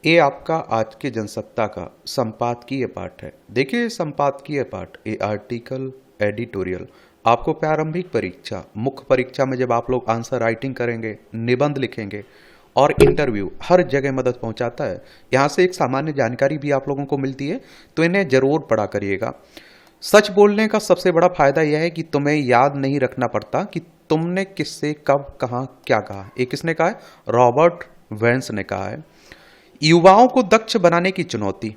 ये आपका आज के जनसत्ता का संपादकीय पाठ है। देखिए संपादकीय पाठ ये आर्टिकल एडिटोरियल आपको प्रारंभिक परीक्षा मुख्य परीक्षा में जब आप लोग आंसर राइटिंग करेंगे, निबंध लिखेंगे और इंटरव्यू हर जगह मदद पहुंचाता है। यहाँ से एक सामान्य जानकारी भी आप लोगों को मिलती है, तो इन्हें जरूर पढ़ा करिएगा। सच बोलने का सबसे बड़ा फायदा यह है कि तुम्हें याद नहीं रखना पड़ता कि तुमने किससे कब कहाँ क्या कहा। ये किसने कहा है? रॉबर्ट वेंस ने कहा है। युवाओं को दक्ष बनाने की चुनौती,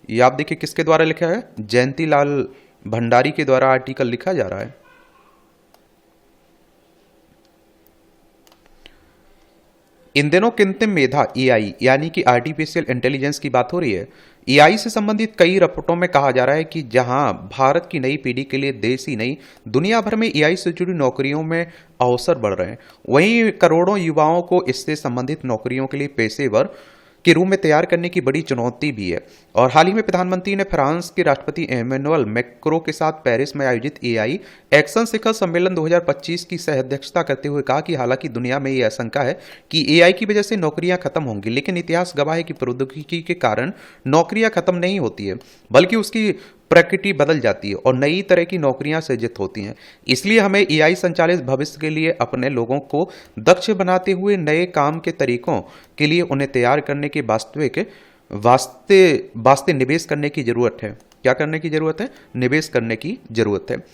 ये आप देखिए किसके द्वारा लिखा है? जयंती लाल भंडारी के द्वारा आर्टिकल लिखा जा रहा है। इन दिनों कृत्रिम मेधा एआई यानी कि आर्टिफिशियल इंटेलिजेंस की बात हो रही है। एआई से संबंधित कई रिपोर्टों में कहा जा रहा है कि जहां भारत की नई पीढ़ी के लिए देश ही नहीं दुनिया भर में एआई से जुड़ी नौकरियों में अवसर बढ़ रहे हैं, वहीं करोड़ों युवाओं को इससे संबंधित नौकरियों के लिए पेशेवर के रूप में तैयार करने की बड़ी चुनौती भी है। और हाल ही में प्रधानमंत्री ने फ्रांस के राष्ट्रपति एमेनुअल मैक्रों के साथ पेरिस में आयोजित एआई एक्शन शिखर सम्मेलन 2025 की सह अध्यक्षता करते हुए कहा कि हालांकि दुनिया में यह आशंका है कि एआई की वजह से नौकरियां खत्म होंगी, लेकिन इतिहास गवाह है कि प्रौद्योगिकी के कारण नौकरियां खत्म नहीं होती है, बल्कि उसकी प्रकृति बदल जाती है और नई तरह की नौकरियां सृजित होती हैं। इसलिए हमें एआई संचालित भविष्य के लिए अपने लोगों को दक्ष बनाते हुए नए काम के तरीकों के लिए उन्हें तैयार करने के वास्ते निवेश करने की जरूरत है। क्या करने की जरूरत है? निवेश करने की जरूरत है।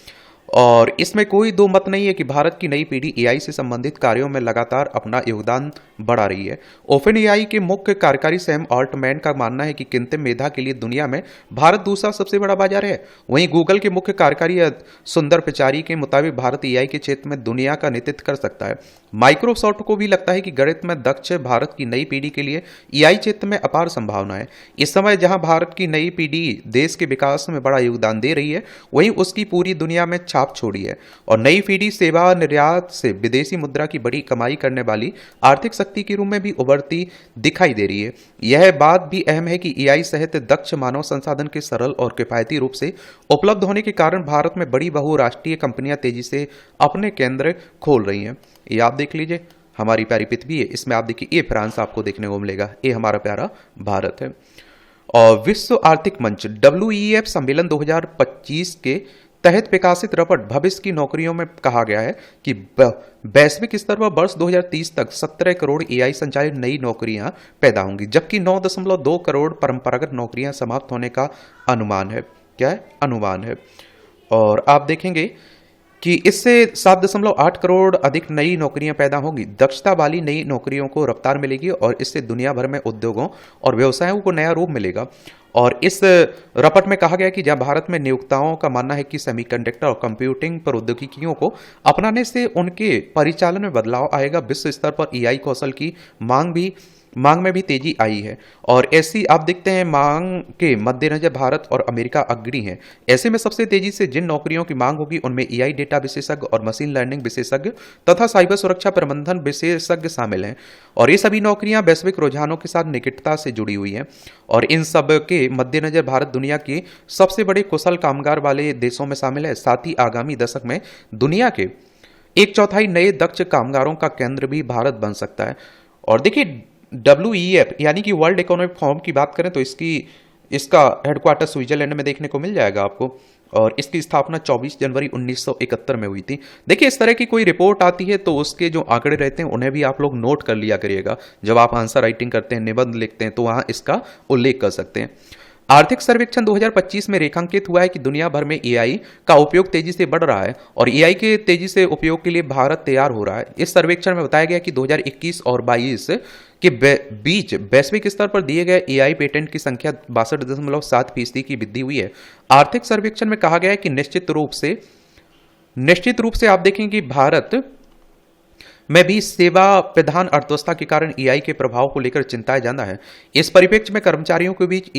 और इसमें कोई दो मत नहीं है कि भारत की नई पीढ़ी एआई से संबंधित कार्यों में लगातार अपना योगदान बढ़ा रही है। ओपन एआई के मुख्य कार्यकारी सैम ऑल्टमैन का मानना है कि कृत्रिम मेधा के लिए दुनिया में भारत दूसरा सबसे बड़ा बाजार है। वहीं गूगल के मुख्य कार्यकारी सुंदर पिचाई के मुताबिक भारत एआई के क्षेत्र में दुनिया का नेतृत्व कर सकता है। माइक्रोसॉफ्ट को भी लगता है कि गणित में दक्ष भारत की नई पीढ़ी के लिए एआई क्षेत्र में अपार संभावना है। इस समय जहां भारत की नई पीढ़ी देश के विकास में बड़ा योगदान दे रही है, वहीं उसकी पूरी दुनिया में छाप छोड़ी है और नई पीढ़ी सेवा निर्यात से विदेशी मुद्रा की बड़ी कमाई करने वाली आर्थिक शक्ति के रूप में भी उभरती दिखाई दे रही है। यह बात भी अहम है कि एआई सहित दक्ष मानव संसाधन के सरल और किफायती रूप से उपलब्ध होने के कारण भारत में बड़ी बहुराष्ट्रीय कंपनियां तेजी से अपने केंद्र खोल रही हैं। ये आप देख लीजिए, हमारी प्यारी पृथ्वी है, इसमें आप देखिए ये फ्रांस आपको देखने को मिलेगा, ये हमारा प्यारा भारत है। और विश्व आर्थिक मंच WEF सम्मेलन 2025 के तहत प्रकाशित रिपोर्ट भविष्य की नौकरियों में कहा गया है कि वैश्विक स्तर पर वर्ष 2030 तक 17 करोड़ एआई संचालित नई नौकरियां पैदा होंगी, जबकि 9.2 करोड़ परंपरागत नौकरियां समाप्त होने का अनुमान है। क्या है? अनुमान है। और आप देखेंगे कि इससे 7.8 करोड़ अधिक नई नौकरियां पैदा होंगी। दक्षता वाली नई नौकरियों को रफ्तार मिलेगी और इससे दुनिया भर में उद्योगों और व्यवसायों को नया रूप मिलेगा। और इस रपट में कहा गया कि जहां भारत में नियोक्ताओं का मानना है कि सेमीकंडक्टर और कंप्यूटिंग प्रौद्योगिकियों को अपनाने से उनके परिचालन में बदलाव आएगा। विश्व स्तर पर एआई कौशल की मांग में भी तेजी आई है और ऐसी आप देखते हैं मांग के मद्देनजर भारत और अमेरिका अग्रणी है। ऐसे में सबसे तेजी से जिन नौकरियों की मांग होगी उनमें एआई डेटा विशेषज्ञ और मशीन लर्निंग विशेषज्ञ तथा साइबर सुरक्षा प्रबंधन विशेषज्ञ शामिल हैं। और ये सभी नौकरियां वैश्विक रुझानों के साथ निकटता से जुड़ी हुई हैं और इन सब के मद्देनजर भारत दुनिया के सबसे बड़े कुशल कामगार वाले देशों में शामिल है। साथ ही आगामी दशक में दुनिया के 1/4 नए दक्ष कामगारों का केंद्र भी भारत बन सकता है। और देखिए WEF यानी कि वर्ल्ड इकोनॉमिक फोरम की बात करें तो इसका हेडक्वार्टर स्विट्जरलैंड में देखने को मिल जाएगा आपको और इसकी स्थापना 24 जनवरी 1971 में हुई थी। देखिए इस तरह की कोई रिपोर्ट आती है तो उसके जो आंकड़े रहते हैं उन्हें भी आप लोग नोट कर लिया करिएगा। जब आप आंसर राइटिंग करते हैं, निबंध लिखते हैं, तो वहां इसका उल्लेख कर सकते हैं। आर्थिक सर्वेक्षण 2025 में रेखांकित हुआ है कि दुनिया भर में एआई का उपयोग तेजी से बढ़ रहा है और एआई के तेजी से उपयोग के लिए भारत तैयार हो रहा है। इस सर्वेक्षण में बताया गया कि 2021 और 22 के बीच वैश्विक स्तर पर दिए गए एआई पेटेंट की संख्या 62.7% की वृद्धि हुई है। आर्थिक सर्वेक्षण में कहा गया है कि निश्चित रूप से आप देखेंगे कि भारत में भी सेवा प्रधान अर्थव्यवस्था के कारण एआई के प्रभाव को लेकर चिंताएं ज्यादा है। इस परिप्रेक्ष्य में कर्मचारियों के बीच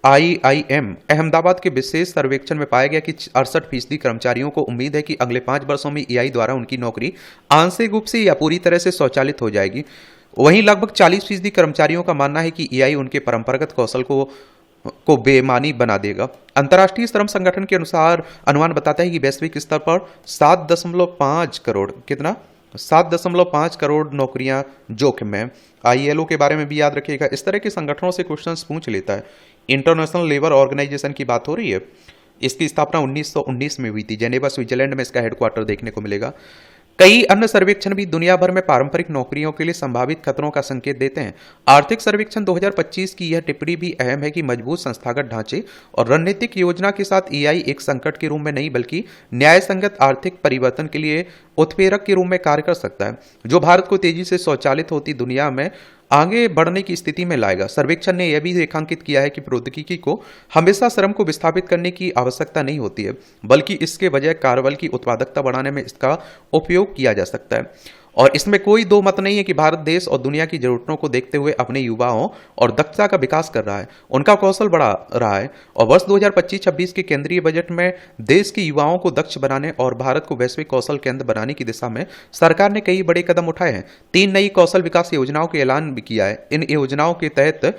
IIM अहमदाबाद के विशेष सर्वेक्षण में पाया गया कि 68% कर्मचारियों को उम्मीद है कि अगले 5 वर्षों में एआई द्वारा उनकी नौकरी आंशिक रूप से या पूरी तरह से स्वचालित हो जाएगी। वहीं लगभग 40% कर्मचारियों का मानना है कि एआई उनके परंपरागत कौशल को बेमानी बना देगा। अंतर्राष्ट्रीय श्रम संगठन के अनुसार अनुमान बताता है कि वैश्विक स्तर पर 7.5 करोड़ 7.5 करोड़ नौकरियां जोखिम में। आईएलओ के बारे में भी याद रखिएगा। इस तरह के संगठनों से क्वेश्चंस पूछ लेता है। इंटरनेशनल लेबर ऑर्गेनाइजेशन की बात हो रही है, इसकी स्थापना 1919 में हुई थी। जेनेवा स्विट्जरलैंड में इसका हेडक्वार्टर देखने को मिलेगा। कई अन्य सर्वेक्षण भी दुनिया भर में पारंपरिक नौकरियों के लिए संभावित खतरों का संकेत देते हैं। आर्थिक सर्वेक्षण 2025 की यह टिप्पणी भी अहम है कि मजबूत संस्थागत ढांचे और रणनीतिक योजना के साथ एआई एक संकट के रूप में नहीं बल्कि न्यायसंगत आर्थिक परिवर्तन के लिए उत्प्रेरक के रूप में कार्य कर सकता है, जो भारत को तेजी से स्वचालित होती दुनिया में आगे बढ़ने की स्थिति में लाएगा। सर्वेक्षण ने यह भी रेखांकित किया है कि प्रौद्योगिकी को हमेशा श्रम को विस्थापित करने की आवश्यकता नहीं होती है, बल्कि इसके बजाय कार्यबल की उत्पादकता बढ़ाने में इसका उपयोग किया जा सकता है। और इसमें कोई दो मत नहीं है कि भारत देश और दुनिया की जरूरतों को देखते हुए अपने युवाओं और दक्षता का विकास कर रहा है, उनका कौशल बढ़ा रहा है। और वर्ष 2025-26 के केंद्रीय बजट में देश के युवाओं को दक्ष बनाने और भारत को वैश्विक कौशल केंद्र बनाने की दिशा में सरकार ने कई बड़े कदम उठाए हैं। 3 नई कौशल विकास योजनाओं का ऐलान भी किया है। इन योजनाओं के तहत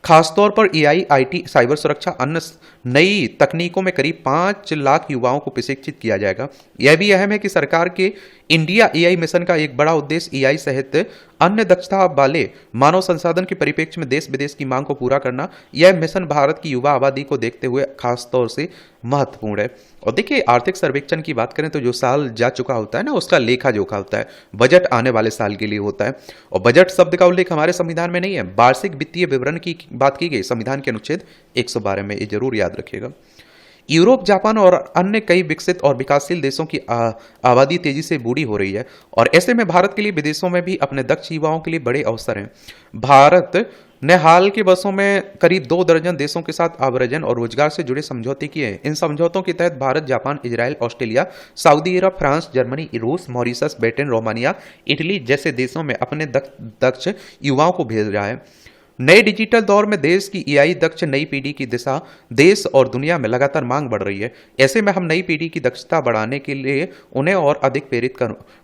खासतौर पर एआई, आईटी, साइबर सुरक्षा, अन्य नई तकनीकों में करीब 5 लाख युवाओं को प्रशिक्षित किया जाएगा। यह भी अहम है कि सरकार के इंडिया एआई मिशन का एक बड़ा उद्देश्य एआई सहित अन्य दक्षता वाले मानव संसाधन के परिप्रेक्ष्य में देश विदेश की मांग को पूरा करना। यह मिशन भारत की युवा आबादी को देखते हुए खासतौर से महत्वपूर्ण है। और देखिए, आर्थिक सर्वेक्षण की बात करें तो जो साल जा चुका होता है ना, उसका लेखा जोखा होता है। बजट आने वाले साल के लिए होता है। और बजट शब्द का उल्लेख हमारे संविधान में नहीं है। वार्षिक वित्तीय विवरण की बात की गई संविधान के अनुच्छेद 112 में, ये जरूर याद रखिएगा। यूरोप, जापान और अन्य कई विकसित और विकासशील देशों की आबादी तेजी से बूढ़ी हो रही है, और ऐसे में भारत के लिए विदेशों में भी अपने दक्ष युवाओं के लिए बड़े अवसर हैं। भारत ने हाल के वर्षों में करीब 2 दर्जन देशों के साथ आव्रजन और रोजगार से जुड़े समझौते किए हैं। इन समझौतों के तहत Bharat Japan, Israel, Australia, Saudi Arab, France, Germany, रूस, मॉरिशस, ब्रिटेन, रोमानिया, इटली जैसे देशों में अपने दक्ष युवाओं को भेज रहा है। नए डिजिटल दौर में देश की एआई दक्ष नई पीढ़ी की दिशा देश और दुनिया में लगातार मांग बढ़ रही है। ऐसे में हम नई पीढ़ी की दक्षता बढ़ाने के लिए उन्हें और अधिक प्रेरित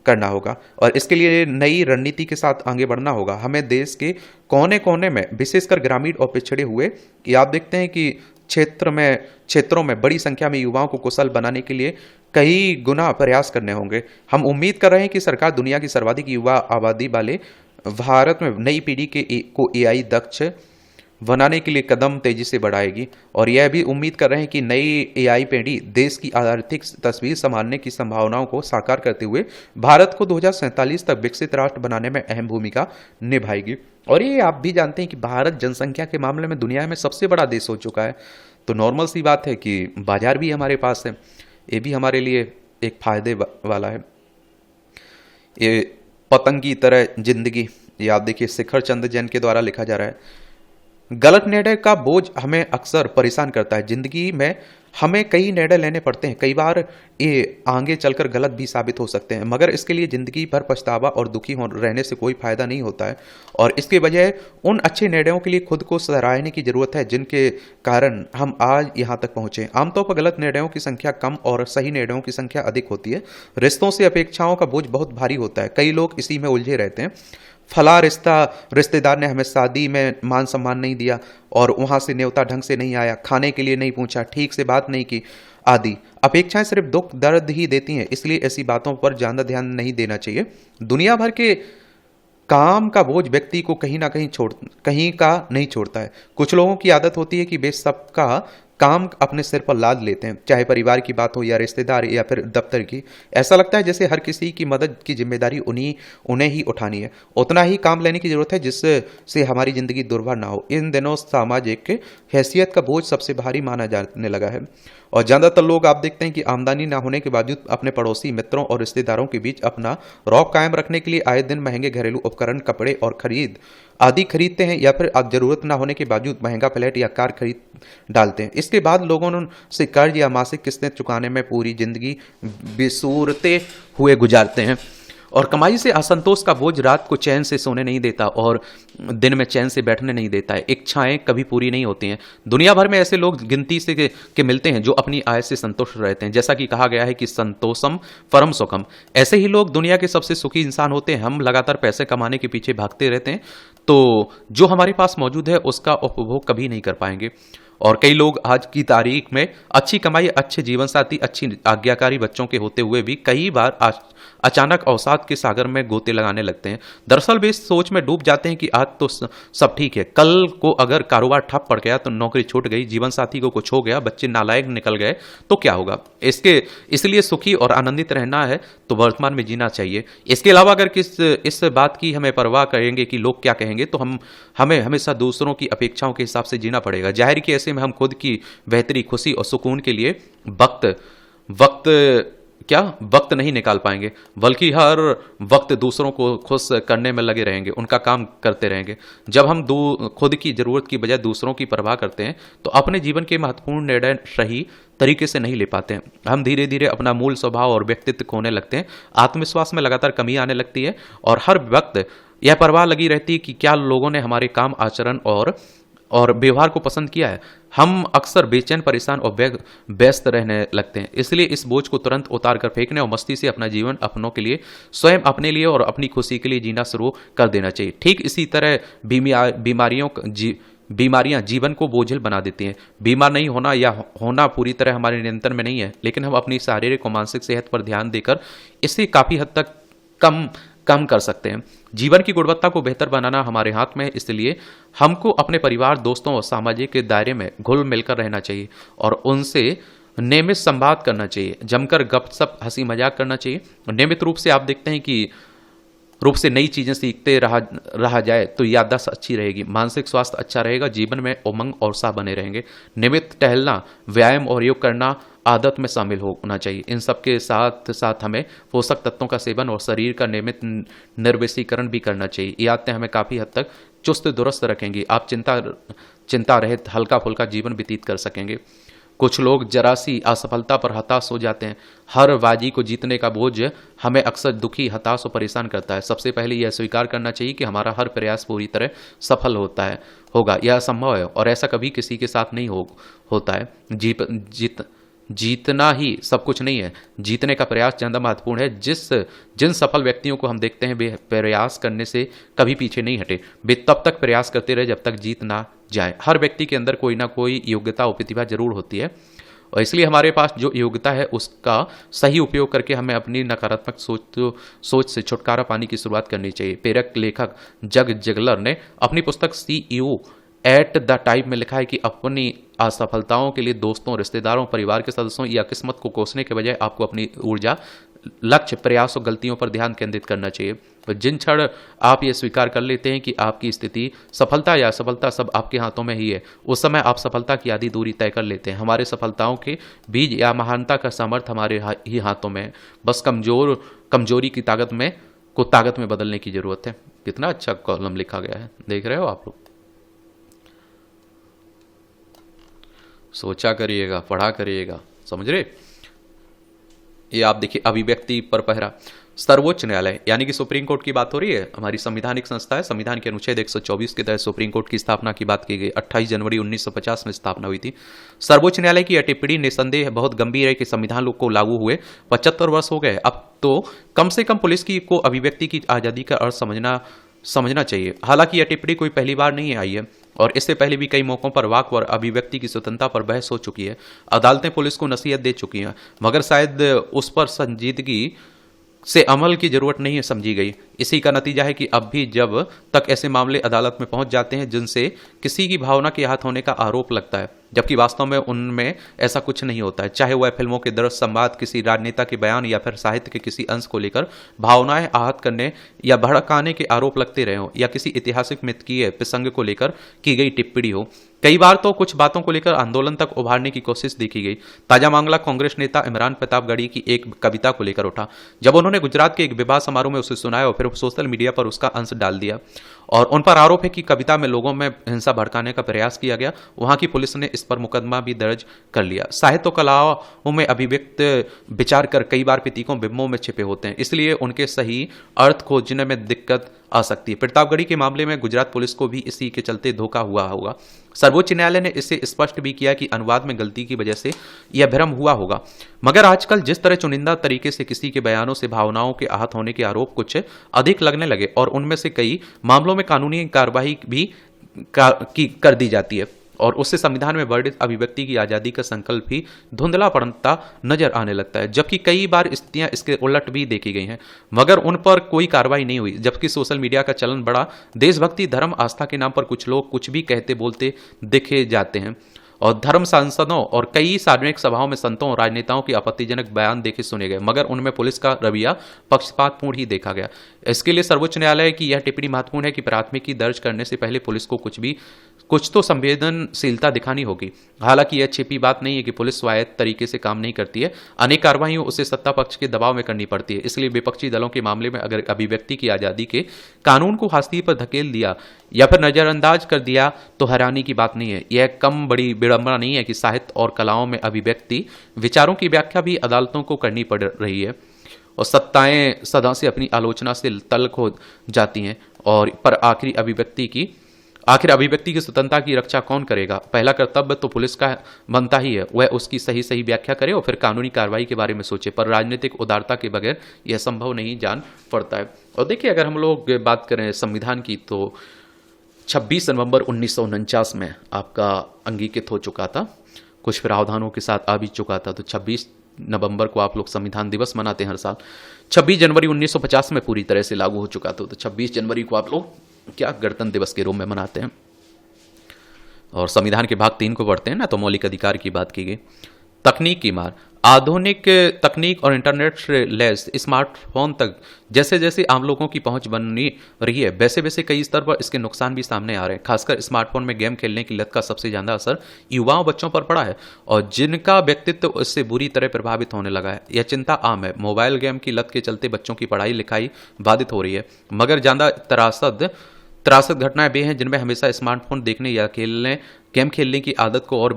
करना होगा, और इसके लिए नई रणनीति के साथ आगे बढ़ना होगा। हमें देश के कोने कोने में, विशेषकर ग्रामीण और पिछड़े हुए, आप देखते हैं कि क्षेत्रों में बड़ी संख्या में युवाओं को कुशल बनाने के लिए कई गुना प्रयास करने होंगे। हम उम्मीद कर रहे हैं कि सरकार दुनिया की सर्वाधिक युवा आबादी वाले भारत में नई पीढ़ी को एआई दक्ष बनाने के लिए कदम तेजी से बढ़ाएगी, और यह भी उम्मीद कर रहे हैं कि नई एआई पीढ़ी देश की आर्थिक तस्वीर संभालने की संभावनाओं को साकार करते हुए भारत को 2047 तक विकसित राष्ट्र बनाने में अहम भूमिका निभाएगी। और ये आप भी जानते हैं कि भारत जनसंख्या के मामले में दुनिया में सबसे बड़ा देश हो चुका है, तो नॉर्मल सी बात है कि बाजार भी हमारे पास है। ये भी हमारे लिए एक फायदे वाला है। ये पतंग की तरह जिंदगी, ये आप देखिए शिखर चंद्र जैन के द्वारा लिखा जा रहा है। गलत निर्णय का बोझ हमें अक्सर परेशान करता है। जिंदगी में हमें कई निर्णय लेने पड़ते हैं, कई बार ये आगे चलकर गलत भी साबित हो सकते हैं, मगर इसके लिए जिंदगी भर पछतावा और दुखी रहने से कोई फायदा नहीं होता है। और इसके बजाय उन अच्छे निर्णयों के लिए खुद को सराहने की जरूरत है जिनके कारण हम आज यहाँ तक पहुंचे। आमतौर पर गलत निर्णयों की संख्या कम और सही निर्णयों की संख्या अधिक होती है। रिश्तों से अपेक्षाओं का बोझ बहुत भारी होता है। कई लोग इसी में उलझे रहते हैं। फला रिश्तेदार ने हमें शादी में मान सम्मान नहीं दिया, और वहां से न्योता ढंग से नहीं आया, खाने के लिए नहीं पूछा, ठीक से बात नहीं की, आदि अपेक्षाएं सिर्फ दुख दर्द ही देती हैं। इसलिए ऐसी बातों पर ज्यादा ध्यान नहीं देना चाहिए। दुनिया भर के काम का बोझ व्यक्ति को कहीं ना कहीं का नहीं छोड़ता है। कुछ लोगों की आदत होती है कि वे सबका काम अपने सिर पर लाद लेते हैं, चाहे परिवार की बात हो या रिश्तेदार या फिर दफ्तर की। ऐसा लगता है जैसे हर किसी की मदद की जिम्मेदारी उन्हें ही उठानी है। उतना ही काम लेने की जरूरत है जिससे हमारी जिंदगी दुर्भर ना हो। इन दिनों सामाजिक हैसियत का बोझ सबसे भारी माना जाने लगा है, और ज्यादातर लोग आप देखते हैं कि आमदनी ना होने के बावजूद अपने पड़ोसी, मित्रों और रिश्तेदारों के बीच अपना रौब कायम रखने के लिए आए दिन महंगे घरेलू उपकरण, कपड़े और आदि खरीदते हैं, या फिर अब जरूरत ना होने के बावजूद महंगा फ्लैट या कार खरीद डालते हैं। इसके बाद लोगों से कर्ज या मासिक किस्तें चुकाने में पूरी जिंदगी बेसूरते हुए गुजारते हैं, और कमाई से असंतोष का बोझ रात को चैन से सोने नहीं देता और दिन में चैन से बैठने नहीं देता है। इच्छाएं कभी पूरी नहीं होती हैं। दुनिया भर में ऐसे लोग गिनती से के मिलते हैं जो अपनी आय से संतुष्ट रहते हैं। जैसा कि कहा गया है कि संतोषम परम सुखम, ऐसे ही लोग दुनिया के सबसे सुखी इंसान होते हैं। हम लगातार पैसे कमाने के पीछे भागते रहते हैं, तो जो हमारे पास मौजूद है उसका उपभोग कभी नहीं कर पाएंगे। और कई लोग आज की तारीख में अच्छी कमाई, अच्छे जीवन साथी, अच्छी आज्ञाकारी बच्चों के होते हुए भी कई बार अचानक अवसाद के सागर में गोते लगाने लगते हैं। दरअसल वे इस सोच में डूब जाते हैं कि आज तो सब ठीक है, कल को अगर कारोबार ठप पड़ गया, तो नौकरी छूट गई, जीवन साथी को कुछ हो गया, बच्चे नालायक निकल गए, तो क्या होगा। इसलिए सुखी और आनंदित रहना है तो वर्तमान में जीना चाहिए। इसके अलावा अगर इस बात की हमें परवाह करेंगे कि लोग क्या कहेंगे, तो हमें हमेशा दूसरों की अपेक्षाओं के हिसाब से जीना पड़ेगा। जाहिर कि ऐसे में हम खुद की बेहतरी, खुशी और सुकून के लिए वक्त नहीं निकाल पाएंगे, बल्कि हर वक्त दूसरों को खुश करने में लगे रहेंगे, उनका काम करते रहेंगे। जब हम खुद की जरूरत की बजाय दूसरों की परवाह करते हैं, तो अपने जीवन के महत्वपूर्ण निर्णय सही तरीके से नहीं ले पाते हैं। हम धीरे धीरे अपना मूल स्वभाव और व्यक्तित्व खोने लगते हैं, आत्मविश्वास में लगातार कमी आने लगती है, और हर वक्त यह परवाह लगी रहती है कि क्या लोगों ने हमारे काम, आचरण और व्यवहार को पसंद किया है। हम अक्सर बेचैन, परेशान और व्यस्त रहने लगते हैं। इसलिए इस बोझ को तुरंत उतार कर फेंकने और मस्ती से अपना जीवन अपनों के लिए, स्वयं अपने लिए और अपनी खुशी के लिए जीना शुरू कर देना चाहिए। ठीक इसी तरह बीमारियां जीवन को बोझिल बना देती हैं। बीमार नहीं होना या होना पूरी तरह हमारे नियंत्रण में नहीं है, लेकिन हम अपनी शारीरिक और मानसिक सेहत पर ध्यान देकर इसे काफी हद तक कम कर सकते हैं। जीवन की गुणवत्ता को बेहतर बनाना हमारे हाथ में है, इसलिए हमको अपने परिवार, दोस्तों और सामाजिक के दायरे में घुल मिलकर रहना चाहिए और उनसे नियमित संवाद करना चाहिए, जमकर गपशप, हंसी मजाक करना चाहिए। नियमित रूप से नई चीजें सीखते रहा जाए तो याददाश्त अच्छी रहेगी, मानसिक स्वास्थ्य अच्छा रहेगा, जीवन में उमंग और उत्साह बने रहेंगे। नियमित टहलना, व्यायाम और योग करना आदत में शामिल होना चाहिए। इन सबके साथ साथ हमें पोषक तत्वों का सेवन और शरीर का नियमित निर्वसीकरण भी करना चाहिए। ये आदतें हमें काफी हद तक चुस्त दुरुस्त रखेंगी। आप चिंता रहित हल्का फुल्का जीवन व्यतीत कर सकेंगे। कुछ लोग जरा सी असफलता पर हताश हो जाते हैं। हर बाजी को जीतने का बोझ हमें अक्सर दुखी, हताश और परेशान करता है। सबसे पहले यह स्वीकार करना चाहिए कि हमारा हर प्रयास पूरी तरह सफल होगा यह असंभव है, और ऐसा कभी किसी के साथ नहीं होता है। जीतना ही सब कुछ नहीं है, जीतने का प्रयास ज्यादा महत्वपूर्ण है। जिन सफल व्यक्तियों को हम देखते हैं, वे प्रयास करने से कभी पीछे नहीं हटे। वे तब तक प्रयास करते रहे जब तक जीत ना जाए। हर व्यक्ति के अंदर कोई ना कोई योग्यता और प्रतिभा जरूर होती है, और इसलिए हमारे पास जो योग्यता है उसका सही उपयोग करके हमें अपनी नकारात्मक सोच से छुटकारा पाने की शुरुआत करनी चाहिए। प्रेरक लेखक जग जेगलर ने अपनी पुस्तक CEO एट द टाइप में लिखा है कि अपनी असफलताओं के लिए दोस्तों, रिश्तेदारों, परिवार के सदस्यों या किस्मत को कोसने के बजाय आपको अपनी ऊर्जा, लक्ष्य, प्रयास और गलतियों पर ध्यान केंद्रित करना चाहिए। तो जिन क्षण आप ये स्वीकार कर लेते हैं कि आपकी स्थिति, सफलता या असफलता सब आपके हाथों में ही है, उस समय आप सफलता की आधी दूरी तय कर लेते हैं। हमारे सफलताओं के बीज या महानता का सामर्थ्य हमारे ही हाथों में है। बस कमजोरी की ताकत में बदलने की जरूरत है। कितना अच्छा कॉलम लिखा गया है, देख रहे हो आप लोग। सोचा करिएगा, पढ़ा करिएगा, समझ रहे। ये आप देखिए, अभिव्यक्ति पर पहरा। सर्वोच्च न्यायालय यानी कि सुप्रीम कोर्ट की बात हो रही है। हमारी संवैधानिक संस्था है। संविधान के अनुच्छेद 124 के तहत सुप्रीम कोर्ट की स्थापना की बात की गई। 28 जनवरी 1950 में स्थापना हुई थी। सर्वोच्च न्यायालय की यह टिप्पणी निसंदेह बहुत गंभीर है कि संविधान लोग को लागू हुए 75 वर्ष हो गए। अब तो कम से कम पुलिस को अभिव्यक्ति की आजादी का अर्थ समझना चाहिए। हालांकि यह टिप्पणी कोई पहली बार नहीं आई है, और इससे पहले भी कई मौकों पर वाक और अभिव्यक्ति की स्वतंत्रता पर बहस हो चुकी है। अदालतें पुलिस को नसीहत दे चुकी हैं, मगर शायद उस पर संजीदगी से अमल की जरूरत नहीं समझी गई। इसी का नतीजा है कि अब भी जब तक ऐसे मामले अदालत में पहुंच जाते हैं जिनसे किसी की भावना के आहत होने का आरोप लगता है, जबकि वास्तव में उनमें ऐसा कुछ नहीं होता है। चाहे वह फिल्मों के दृश्य, संवाद, किसी राजनेता के बयान या फिर साहित्य के किसी अंश को लेकर भावनाएं आहत करने या भड़काने के आरोप लगते रहे हों, या किसी ऐतिहासिक मिथकीय प्रसंग को लेकर की गई टिप्पणी हो। कई बार तो कुछ बातों को लेकर आंदोलन तक उभारने की कोशिश देखी गई। ताजा मामला कांग्रेस नेता इमरान प्रतापगढ़ी की एक कविता को लेकर उठा। जब उन्होंने गुजरात के एक विवाह समारोह में उसे सुनाया और फिर सोशल मीडिया पर उसका अंश डाल दिया, और उन पर आरोप है कि कविता में लोगों में हिंसा भड़काने का प्रयास किया गया। वहां की पुलिस ने इस पर मुकदमा भी दर्ज कर लिया। साहित्य कलाओं में अभिव्यक्त विचार कर कई बार प्रतीकों, बिंबों में छिपे होते हैं, इसलिए उनके सही अर्थ खोजने में दिक्कत आ सकती है। प्रतापगढ़ी के मामले में गुजरात पुलिस को भी इसी के चलते धोखा हुआ होगा। सर्वोच्च न्यायालय ने इसे स्पष्ट भी किया कि अनुवाद में गलती की वजह से यह भ्रम हुआ होगा, मगर आजकल जिस तरह चुनिंदा तरीके से किसी के बयानों से भावनाओं के आहत होने के आरोप कुछ अधिक लगने लगे, और उनमें से कई मामलों में कानूनी कार्रवाई भी कर दी जाती है, और उससे संविधान में वर्णित अभिव्यक्ति की आज़ादी का संकल्प भी धुंधला पड़ता नजर आने लगता है, जबकि कई बार स्थितियां इसके उलट भी देखी गई हैं, मगर उन पर कोई कार्रवाई नहीं हुई। जबकि सोशल मीडिया का चलन बढ़ा, देशभक्ति, धर्म, आस्था के नाम पर कुछ लोग कुछ भी कहते बोलते दिखे जाते हैं, और धर्म सांसदों और कई सार्वजनिक सभाओं में संतों और राजनेताओं के आपत्तिजनक बयान देखे सुने गए, मगर उनमें पुलिस का रवैया पक्षपातपूर्ण ही देखा गया। इसके लिए सर्वोच्च न्यायालय की यह टिप्पणी महत्वपूर्ण है कि प्राथमिकी दर्ज करने से पहले पुलिस को कुछ तो संवेदनशीलता दिखानी होगी। हालांकि यह छिपी बात नहीं है कि पुलिस स्वायत्त तरीके से काम नहीं करती है, अनेक कार्रवाइयां उसे सत्ता पक्ष के दबाव में करनी पड़ती है। इसलिए विपक्षी दलों के मामले में अगर अभिव्यक्ति की आज़ादी के कानून को हाशिए पर धकेल दिया या फिर नजरअंदाज कर दिया तो हैरानी की बात नहीं है। यह कम बड़ी विडंबना नहीं है कि साहित्य और कलाओं में अभिव्यक्ति विचारों की व्याख्या भी अदालतों को करनी पड़ रही है, और सत्ताएं सदा से अपनी आलोचना से तल्ख हो जाती हैं। और पर आखिर अभिव्यक्ति की स्वतंत्रता की रक्षा कौन करेगा? पहला कर्तव्य तो पुलिस का बनता ही है, वह उसकी सही व्याख्या करे और फिर कानूनी कार्रवाई के बारे में सोचे, पर राजनीतिक उदारता के बगैर यह संभव नहीं जान पड़ता है। और देखिए, अगर हम लोग बात करें संविधान की, तो 26 नवंबर 1949 में आपका अंगीकृत हो चुका था, कुछ प्रावधानों के साथ आ भी चुका था। तो 26 नवंबर को आप लोग संविधान दिवस मनाते हैं हर साल। 26 जनवरी 1950 में पूरी तरह से लागू हो चुका था, तो 26 जनवरी को आप लोग क्या गणतंत्र दिवस के रूप में मनाते हैं। और संविधान के भाग 3 को पढ़ते हैं ना, तो मौलिक अधिकार की बात की गई। तकनीक की मार, आधुनिक तकनीक और इंटरनेट से लैस स्मार्टफोन तक जैसे जैसे आम लोगों की पहुंच बनी रही है, वैसे वैसे कई स्तर पर इसके नुकसान भी सामने आ रहे हैं। खासकर स्मार्टफोन में गेम खेलने की लत का सबसे ज्यादा असर युवाओं बच्चों पर पड़ा है, और जिनका व्यक्तित्व इससे बुरी तरह प्रभावित होने लगा है। यह चिंता आम है। मोबाइल गेम की लत के चलते बच्चों की पढ़ाई लिखाई बाधित हो रही है, मगर ज्यादा त्रासद घटनाएं भी हैं जिनमें हमेशा स्मार्टफोन देखने या गेम खेलने की आदत को और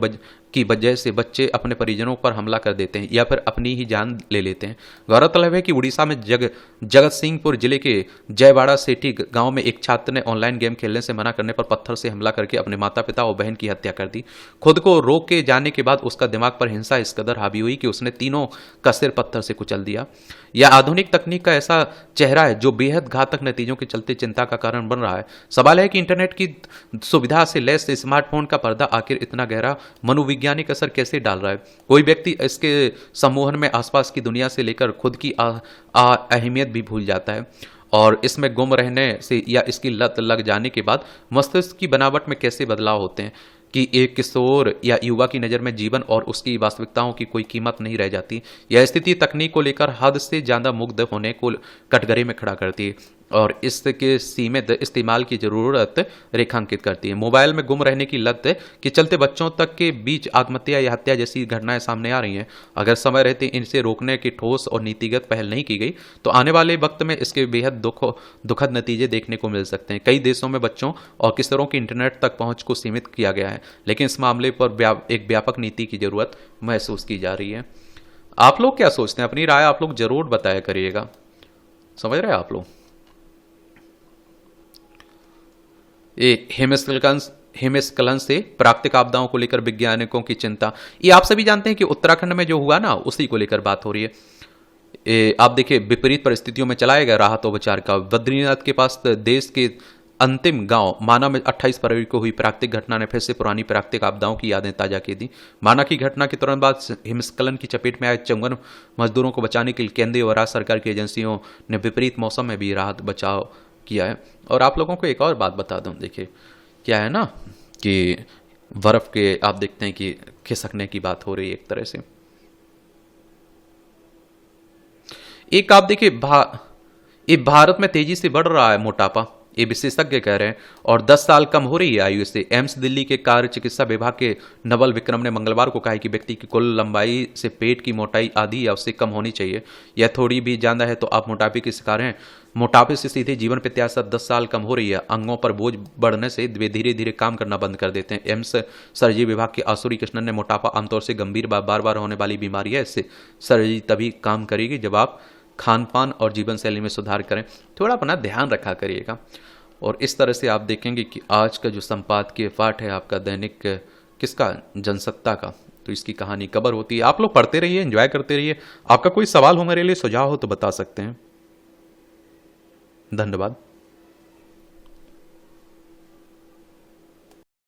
की वजह से बच्चे अपने परिजनों पर हमला कर देते हैं या फिर अपनी ही जान ले लेते हैं। गौरतलब है कि उड़ीसा में जगत सिंहपुर जिले के जयवाड़ा सेठी गांव में एक छात्र ने ऑनलाइन गेम खेलने से मना करने पर पत्थर से हमला करके अपने माता पिता और बहन की हत्या कर दी। खुद को रोक के जाने के बाद उसका दिमाग पर हिंसा इस कदर हावी हुई कि उसने तीनों का सिर पत्थर से कुचल दिया। यह आधुनिक तकनीक का ऐसा चेहरा है जो बेहद घातक नतीजों के चलते चिंता का कारण बन रहा है। सवाल है कि इंटरनेट की सुविधा से लैस स्मार्टफोन का पर्दा आखिर इतना गहरा मनोवैज्ञानिक असर कैसे डाल रहा है। कोई व्यक्ति इसके सम्मोहन में आसपास की दुनिया से लेकर खुद की अहमियत भी भूल जाता है, और इसमें गुम रहने से या इसकी लत लग जाने के बाद मस्तिष्क की बनावट में कैसे बदलाव होते हैं कि एक किशोर या युवा की नज़र में जीवन और उसकी वास्तविकताओं की कोई कीमत नहीं रह जाती। यह स्थिति तकनीक को लेकर हद से ज़्यादा मुग्ध होने को कटघरे में खड़ा करती है और इसके सीमित इस्तेमाल की ज़रूरत रेखांकित करती है। मोबाइल में गुम रहने की लत के चलते बच्चों तक के बीच आत्महत्या या हत्या जैसी घटनाएं सामने आ रही हैं। अगर समय रहते इनसे रोकने की ठोस और नीतिगत पहल नहीं की गई तो आने वाले वक्त में इसके बेहद दुखद नतीजे देखने को मिल सकते हैं। कई देशों में बच्चों और किशोरों की इंटरनेट तक पहुंच को सीमित किया गया है, लेकिन इस मामले पर एक व्यापक नीति की जरूरत महसूस की जा रही है। आप लोग क्या सोचते हैं? अपनी राय आप लोग जरूर बताया करिएगा। समझ रहे हैं आप लोग? हिमस्खलन से प्राकृतिक आपदाओं को लेकर वैज्ञानिकों की चिंता, ये आप सभी जानते हैं कि उत्तराखंड में जो हुआ ना, उसी को लेकर बात हो रही है। आप देखिए, विपरीत परिस्थितियों में चलाया गया राहत और बचाव का। बद्रीनाथ के पास देश के अंतिम गांव माना में 28 फरवरी को हुई प्राकृतिक घटना ने फिर से पुरानी प्राकृतिक आपदाओं की यादें ताजा की दी। माना की घटना के तुरंत बाद हिमस्खलन की चपेट में आए 54 मजदूरों को बचाने के लिए केंद्रीय और राज्य सरकार की एजेंसियों ने विपरीत मौसम में भी राहत बचाव किया है। और आप लोगों को एक और बात बता दूं, देखिए क्या है ना कि बर्फ के आप देखते हैं कि खिसकने की बात हो रही है एक तरह से। एक आप देखिए भारत में तेजी से बढ़ रहा है मोटापा, ये विशेषज्ञ कह रहे हैं, और 10 साल कम हो रही है आयु से। एम्स दिल्ली के कार्य चिकित्सा विभाग के नवल विक्रम ने मंगलवार को कहा कि व्यक्ति की कुल लंबाई से पेट की मोटाई आधी या उससे कम होनी चाहिए। यह थोड़ी भी ज्यादा है तो आप मोटापे के शिकार हैं। मोटापे से सीधे जीवन प्रत्याशा 10 साल कम हो रही है। अंगों पर बोझ बढ़ने से वे धीरे धीरे काम करना बंद कर देते हैं। एम्स सर्जरी विभाग के आसुरी कृष्णन ने मोटापा आमतौर से गंभीर बार बार होने वाली बीमारी है, इससे सर्जरी तभी काम करेगी जब आप खान पान और जीवन शैली में सुधार करें। थोड़ा अपना ध्यान रखा करिएगा। और इस तरह से आप देखेंगे कि आज का जो संपादकीय पाठ है आपका दैनिक किसका, जनसत्ता का, तो इसकी कहानी कबर होती है। आप लोग पढ़ते रहिए, एंजॉय करते रहिए। आपका कोई सवाल हो, मेरे लिए सुझाव हो तो बता सकते हैं। धन्यवाद।